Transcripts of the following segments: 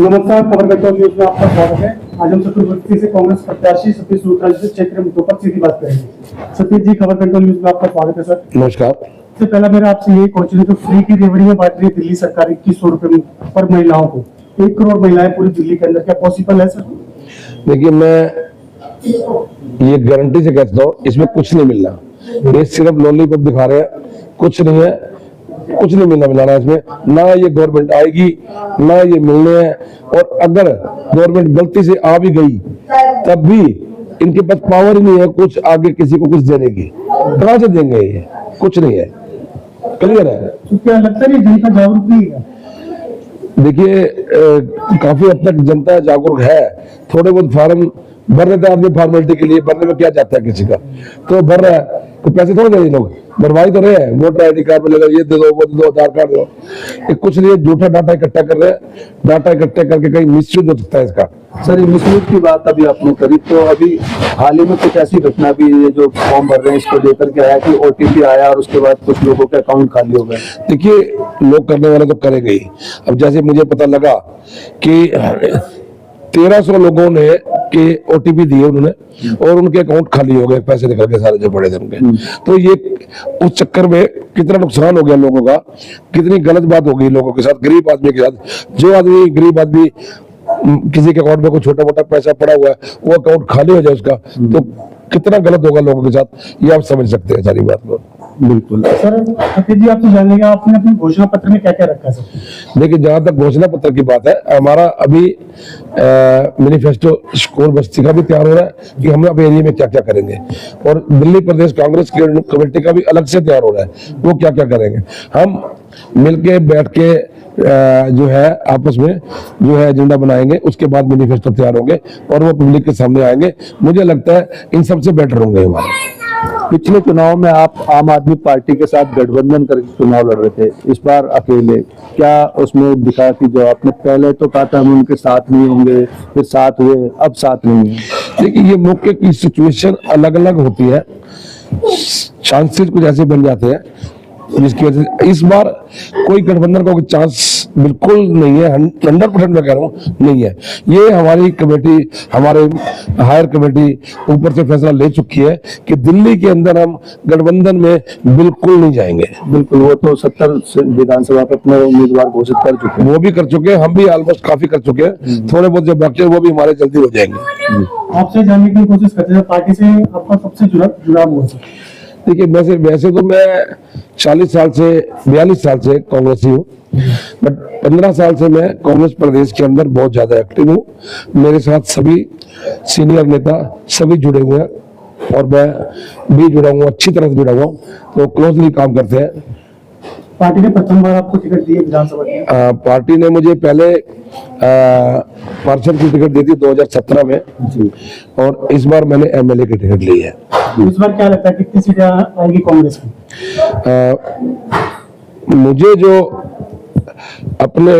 नमस्कार, खबर control news में आपका स्वागत है। आज हम सतीश बस्ती से कांग्रेस प्रत्याशी सतीश लूथरा जी से क्षेत्रीय मुद्दों पर सीधी बात करेंगे। सतीश जी, खबर कंट्रोल न्यूज में आपका स्वागत है सर। नमस्कार। सबसे पहला मेरा आपसे यही क्वेश्चन है, तो फ्री की रेवड़ियां बांट रही है दिल्ली सरकार 2100 रुपए पर महिलाओं को, 1 करोड़ महिलाएं पूरी दिल्ली के अंदर, क्या पॉसिबल है सर? देखिए, मैं ये गारंटी से कहता हूँ इसमें कुछ नहीं मिलना। ये सिर्फ लॉलीपॉप दिखा रहे हैं, कुछ नहीं है, कुछ नहीं मिलना इसमें। ना ये गवर्नमेंट आएगी, ना ये मिलने हैं। और अगर गवर्नमेंट गलती से आ भी गई तब भी इनके पास पावर ही नहीं है कुछ आगे किसी को कुछ देने की। कहां से देंगे? ये कुछ नहीं है। क्लियर है? तो क्या लगता है जनता जागरूक नहीं है? देखिए, काफी हद तक जनता जागरूक है। थोड़े बहुत फार्म भर लेते हैं आदमी, फॉर्मेलिटी के लिए। भरने में क्या जाता है किसी का, तो भर रहा है, तो पैसे थोड़े दे लोग, भरवाई तो रहे हैं। वोटर ID कार्ड मिलेगा, ये दे दो, वो दे दो, आधार कार्ड दो। ये कुछ नहीं, झूठा डाटा इकट्ठा कर रहे हैं। डाटा इकट्ठा करके कहीं मिसयूज हो सकता है इसका। सर, ये मिसयूज की बात अभी आपने करी, तो अभी हाल ही में कुछ ऐसी घटना भी, ये जो फॉर्म भर रहे हैं इसको लेकर के आया कि OTP आया और उसके बाद कुछ लोगों के अकाउंट खाली हो गए। देखिए, लोग करने वाले तो करेंगे ही। अब जैसे मुझे पता लगा कि 1300 लोगों ने के OTP दिए उन्होंने, और उनके अकाउंट खाली हो गए, पैसे निकल के सारे जो पड़े थे उनके। तो ये उस चक्कर में कितना नुकसान हो गया लोगों का, कितनी गलत बात हो गई लोगों के साथ, गरीब आदमी के साथ। जो आदमी गरीब आदमी, किसी के अकाउंट में कोई छोटा मोटा पैसा पड़ा हुआ है, वो अकाउंट खाली हो जाए उसका, तो कितना गलत होगा लोगों के साथ। ये आप समझ सकते हैं सारी बात को। बिल्कुल सर, सतीश जी आपसे जानेंगे, आपने अपने घोषणा पत्र में क्या क्या रखा है सर? देखिए, जहां तक घोषणा पत्र की बात है, हमारा अभी मैनिफेस्टो स्कूल बस्ती का भी तैयार हो रहा है कि हम अब एरिया में क्या क्या करेंगे, और दिल्ली प्रदेश कांग्रेस की कमेटी का भी अलग से तैयार हो रहा है, वो क्या क्या करेंगे। हम मिलके बैठ के जो है आपस में जो है एजेंडा बनाएंगे, उसके बाद मैनिफेस्टो तैयार होंगे और वो पब्लिक के सामने आएंगे। मुझे लगता है इन सबसे बेटर होंगे हमारे। पिछले चुनाव में आप आम आदमी पार्टी के साथ गठबंधन करके चुनाव लड़ रहे थे, इस बार अकेले। क्या उसमें दिखा कि जो आपने पहले तो कहा था हम उनके साथ नहीं होंगे, फिर साथ हुए, अब साथ नहीं है? देखिए, ये मौके की सिचुएशन अलग अलग होती है, चांसेस कुछ ऐसे बन जाते हैं जिसकी वजह से इस बार कोई गठबंधन का कोई चांस बिल्कुल नहीं है। 100% मैं कह रहा हूँ नहीं है। ये हमारी कमेटी, हमारे हायर कमेटी ऊपर से फैसला ले चुकी है कि दिल्ली के अंदर हम गठबंधन में बिल्कुल नहीं जाएंगे। बिल्कुल, वो तो 70 विधानसभा पे अपने उम्मीदवार घोषित कर चुके हैं। वो भी कर चुके हैं, हम भी ऑलमोस्ट काफी कर चुके हैं। थोड़े बहुत जो बाकी है वो भी हमारे जल्दी हो जाएंगे। आपसे जानने की कोशिश करते हैं, पार्टी से आपका सबसे जुड़ाव हुआ सर? देखिए, वैसे तो मैं 40 साल से 42 साल से कांग्रेसी हूँ, बट 15 साल से मैं कांग्रेस प्रदेश के अंदर बहुत ज्यादा एक्टिव हूँ। मेरे साथ सभी सीनियर नेता सभी जुड़े हुए हैं, और मैं भी जुड़ा हुआ, अच्छी तरह से जुड़ा हुआ हूँ, तो क्लोजली काम करते हैं। पार्टी ने प्रथम बार आपको टिकट दी है विधानसभा में? पार्टी ने मुझे पहले पार्षद की टिकट दी थी 2017 में जी। और इस बार मैंने MLA की टिकट ली है। इस बार क्या लगता है कितनी सीटें आएगी कांग्रेस की? मुझे जो अपने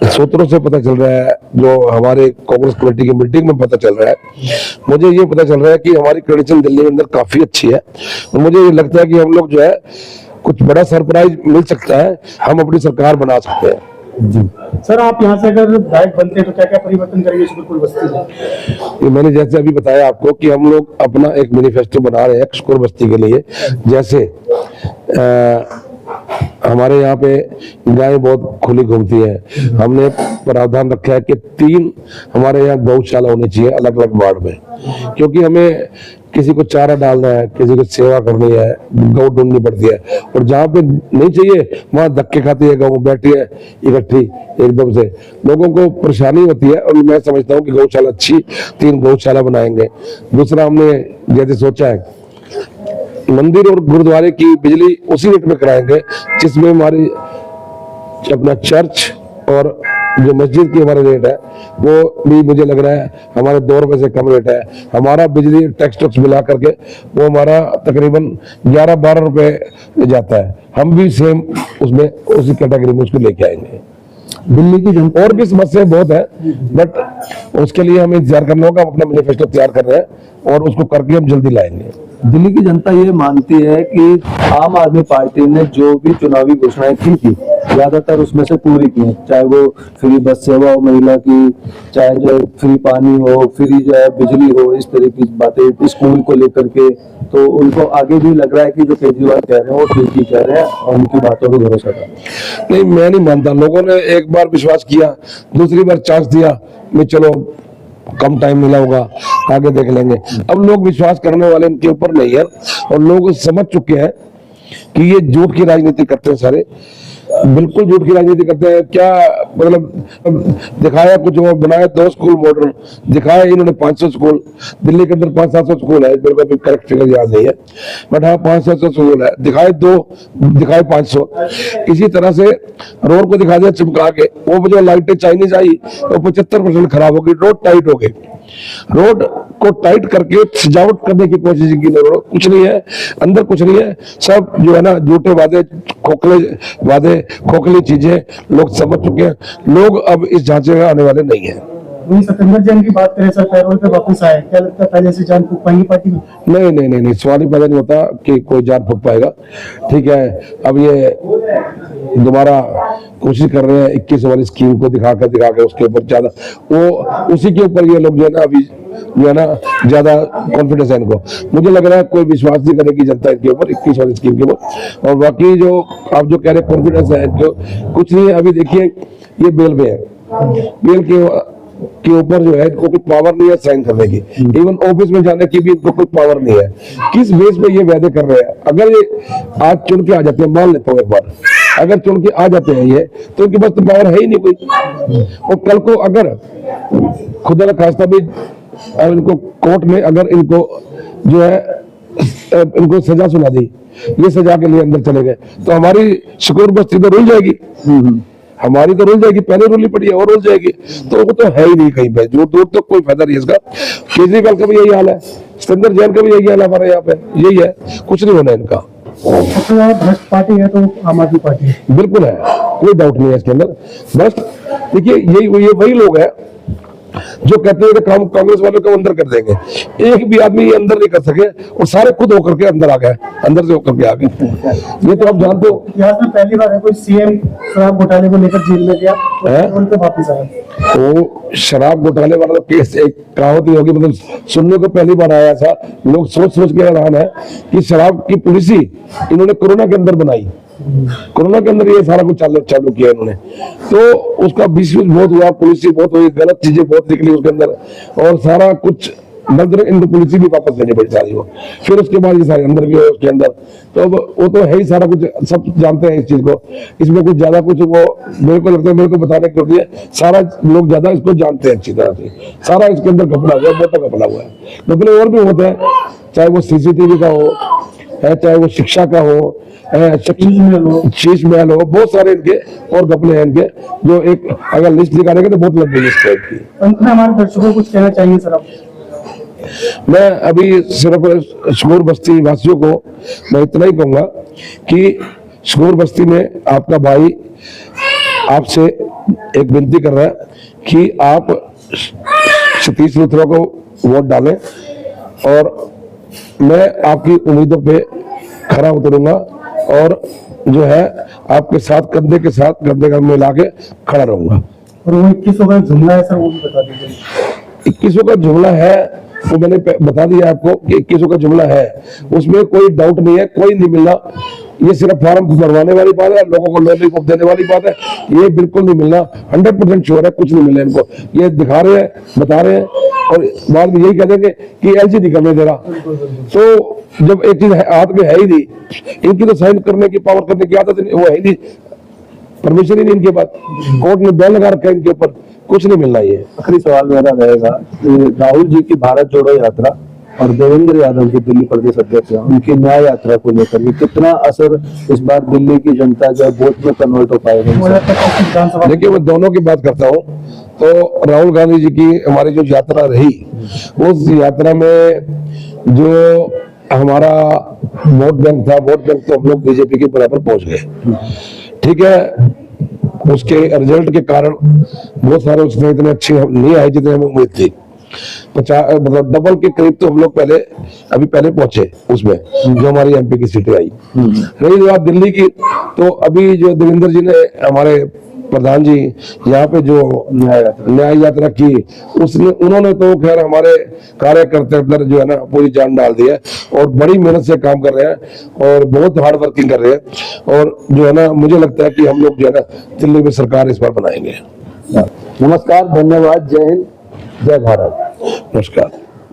सूत्रों से पता चल रहा है, जो हमारे कांग्रेस कमेटी की मीटिंग में पता चल रहा है, मुझे ये पता चल रहा है कि हमारी कंडीशन दिल्ली के अंदर काफी अच्छी है। और मुझे ये लगता है कि हम लोग जो है कुछ बड़ा सरप्राइज मिल सकता है, हम अपनी सरकार बना सकते हैं। जी सर, आप यहाँ से अगर विधायक बनते हैं तो क्या क्या परिवर्तन करेंगे स्कूल बस्ती में? ये मैंने जैसे अभी बताया आपको कि हम लोग अपना एक मैनिफेस्टो बना रहे हैं स्कूल बस्ती के लिए। जैसे हमारे यहाँ पे गाय बहुत खुली घूमती है, हमने प्रावधान रखा है कि 3 हमारे यहाँ गौशाला होनी चाहिए अलग अलग वार्ड में, क्योंकि हमें किसी को चारा डालना है, किसी को सेवा करनी है, गौ ढूंढनी पड़ती है, और जहाँ पे नहीं चाहिए वहां धक्के खाती है गौ, बैठी है इकट्ठी एकदम से, लोगों को परेशानी होती है। और मैं समझता हूँ कि गौशाला अच्छी 3 गौशाला बनाएंगे। दूसरा, हमने जैसे सोचा है मंदिर और गुरुद्वारे की बिजली उसी रेट में कराएंगे जिसमें हमारी अपना चर्च और जो मस्जिद की हमारा रेट है वो भी मुझे लग रहा है हमारे 2 रुपए से कम रेट है। हमारा बिजली टैक्स मिला करके वो हमारा तकरीबन 11-12 रुपए जाता है। हम भी सेम उसमें उसी कैटेगरी में उसको लेके आएंगे। दिल्ली की जनता और भी समस्याएं बहुत है, बट उसके लिए हमें इंतजार करना होगा। हम अपना मैनिफेस्टो तैयार कर रहे हैं और उसको करके हम जल्दी लाएंगे। दिल्ली की जनता ये मानती है कि आम आदमी पार्टी ने जो भी चुनावी घोषणाएं की थी ज्यादातर उसमें से पूरी की हैं, चाहे वो फ्री बस सेवा हो महिला की, चाहे जो फ्री पानी हो, फ्री जो है बिजली हो, इस तरह की बातें स्कूल को लेकर के। तो उनको आगे भी लग रहा है कि जो केजरीवाल कह रहे हैं वो ठीक ही कह रहे हैं और उनकी बातों पर भरोसा कर रहे हैं। नहीं, मैं नहीं मानता। लोगों ने एक बार विश्वास किया, दूसरी बार चांस दिया, मैं चलो कम टाइम मिला होगा, आगे देख लेंगे। अब लोग विश्वास करने वाले इनके ऊपर नहीं है और लोग समझ चुके हैं कि ये झूठ की राजनीति करते हैं, सारे बिल्कुल झूठ की राजनीति करते हैं। क्या मतलब दिखाया कुछ और, बनाया 2 स्कूल मॉडर्न, दिखाया इन्होंने 500 स्कूल। दिल्ली के अंदर 500-700 स्कूल है, मेरे को अभी करेक्ट फिगर याद नहीं है, बट हाँ 500 स्कूल है। दिखाए 2, दिखाए 500। इसी तरह से रोड को दिखा दिया चमका के, वो जो लाइटें चाइनीज आई तो 75% खराब हो गई, रोड टाइट हो गई। रोड को टाइट करके सजावट करने की कोशिश की, कुछ नहीं है अंदर, कुछ नहीं है, सब जो है ना झूठे वादे, खोखली चीजें लोग समझ चुके हैं। लोग अब इस झांसे में आने वाले नहीं है। वहीं सत्येंद्र जैन की बात करें सर, पैरोल पे वापस आए, क्या लगता है पहले से जान फूक पाएंगी पार्टी में? नहीं, सवाल ही पैदा नहीं होता कि कोई जान फूक पाएगा। ठीक है, अब ये दोबारा कोशिश कर रहे हैं 21 वाली स्कीम को दिखा के उसके ऊपर ज्यादा वो उसी के ऊपर ये लोग जो है ना अभी जो है ना ज्यादा कॉन्फिडेंस है इनको। मुझे लग रहा है कोई विश्वास नहीं करेगी जनता इनके ऊपर 21 वाली स्कीम के ऊपर। और बाकी जो आप जो कह रहे हैं कॉन्फिडेंस है इनको, कुछ नहीं है। अभी देखिए ये बेल पे है, बेल के ऊपर जो है इनको कुछ पावर नहीं है साइन करने की, इवन ऑफिस में जाने की भी इनको कोई पावर नहीं है। किस बेस पे ये वादे कर रहे हैं? अगर ये आज चुन के आ जाते हैं, मान लेता हूँ एक बार, अगर चुन के आ जाते हैं ये, तो इनके पास तो पावर है ही नहीं कोई। और कल को अगर खुदा न खास्ता भी इनको कोर्ट में अगर इनको जो है इनको सजा सुना दी, ये सजा के लिए अंदर चले गए, तो हमारी शकूर बस्ती तो रुल जाएगी, हमारी तो रुल जाएगी, पहले रुली पड़ी है और रुल जाएगी। तो वो तो है ही नहीं कहीं पे, दूर तक कोई फायदा नहीं है इसका। केजरीवाल का भी यही हाल है, सत्येंद्र जैन का भी यही हाल है, हमारे यहाँ पे यही है, कुछ नहीं होना इनका। सबसे ज्यादा भ्रष्ट पार्टी है तो आम आदमी पार्टी है, बिल्कुल है, कोई डाउट नहीं है इसके अंदर। बस देखिए ये वही लोग हैं जो कहते हैं कि काम कांग्रेस वालों को अंदर कर देंगे। एक भी आदमी ये अंदर नहीं कर सके और सारे खुद होकर के अंदर आ गए, अंदर से होकर के आ गए। ये तो आप जानते हो, इतिहास में पहली बार है कोई सीएम शराब घोटाले को लेकर जेल में गया और उनके वापस आया। तो शराब घोटाले वाला केस एक कहावत ही होगी, मतलब सुनने को पहली बार आया था। लोग सोच के हैरान है कि शराब की पॉलिसी इन्होंने कोरोना के अंदर बनाई, कोरोना के अंदर ये सारा कुछ चालू किया इन्होंने। तो उसका मिसयूज बहुत हुआ, पॉलिसी बहुत हुई, गलत चीजें बहुत निकली उसके अंदर, और सारा कुछ मतलब इनको पॉलिसी भी वापस लेनी पड़ी सारी वो। फिर उसके बाद ये सारे अंदर भी है उसके अंदर, तो वो तो है ही, सारा कुछ सब जानते हैं इस चीज को। इसमें कुछ ज्यादा कुछ वो मेरे को लगता है, मेरे को बताने की जरूरत है, सारा लोग ज्यादा इसको जानते हैं अच्छी तरह से। सारा इसके अंदर कपड़ा हुआ है, मोटा कपड़ा हुआ है। कपड़े और भी होते हैं, चाहे वो सीसीटीवी का हो, चाहे वो शिक्षा का हो, शीश महल हो, बहुत सारे इनके और घपले हैं इनके, जो एक अगर लिस्ट दिखाने के तो बहुत लंबी लिस्ट है इनकी। अंत में हमारे दर्शकों को कुछ कहना चाहिए सर आप? मैं अभी सिर्फ शकूर बस्ती वासियों को मैं इतना ही कहूंगा कि शकूर बस्ती में आपका भाई आपसे एक विनती कर रहा है कि आप सतीश लूथरा को वोट डालें, और मैं आपकी उम्मीदों पे खरा उतरूंगा और जो है आपके साथ कंधे के साथ कंधे का मिला के खड़ा रहूंगा। और वो 21 का जुमला है सर, वो भी बता दीजिए। 21 का जुमला है वो मैंने बता दिया आपको कि 21 का जुमला है, उसमें कोई डाउट नहीं है, कोई नहीं मिलना। ये सिर्फ फॉर्म भरवाने वाली बात है, लोगों को लॉलीपॉप देने वाली बात है, ये बिल्कुल नहीं मिलना। 100% श्योर है, कुछ नहीं मिलना इनको। ये दिखा रहे हैं, बता रहे हैं, और बाद में यही कह देंगे कि एलजी करने दे रहा। तो जब एक चीज हाथ में है ही नहीं, इनकी तो साइन करने की पावर करने की आदत वो है ही नहीं, परमिशन ही नहीं इनके पास, कोर्ट ने बैन लगा रखा है इनके ऊपर, कुछ नहीं मिलना। ये आखिरी सवाल मेरा रहेगा, राहुल जी की भारत जोड़ो यात्रा और देवेंद्र यादव की दिल्ली प्रदेश अध्यक्ष उनकी न्याय यात्रा को लेकर कितना असर इस बार दिल्ली की जनता जो वोट में कन्वर्ट हो पाएगा? देखिए, मैं दोनों की बात करता हूँ। तो राहुल गांधी जी की हमारी जो यात्रा रही, उस यात्रा में जो हमारा वोट बैंक था, वोट बैंक तो हम लोग बीजेपी के बराबर पहुंच गए। ठीक है, उसके रिजल्ट के कारण बहुत सारे उसमें इतने अच्छे नहीं आए जितने हमें उम्मीद थी। मतलब डबल के करीब तो हम लोग अभी पहले पहुंचे उसमें, जो हमारी एमपी की सीटें आई। रही बात दिल्ली की, तो अभी जो देवेंद्र जी ने, हमारे प्रधान जी, यहाँ पे जो न्याय यात्रा की, उन्होंने तो खैर हमारे कार्यकर्ता अंदर जो है ना पूरी जान डाल दी है, और बड़ी मेहनत से काम कर रहे हैं और बहुत हार्ड वर्किंग कर रहे हैं, और जो है ना मुझे लगता है कि हम लोग जो है ना दिल्ली में सरकार इस बार बनाएंगे। नमस्कार, धन्यवाद, जय हिंद, जय भारत। नमस्कार।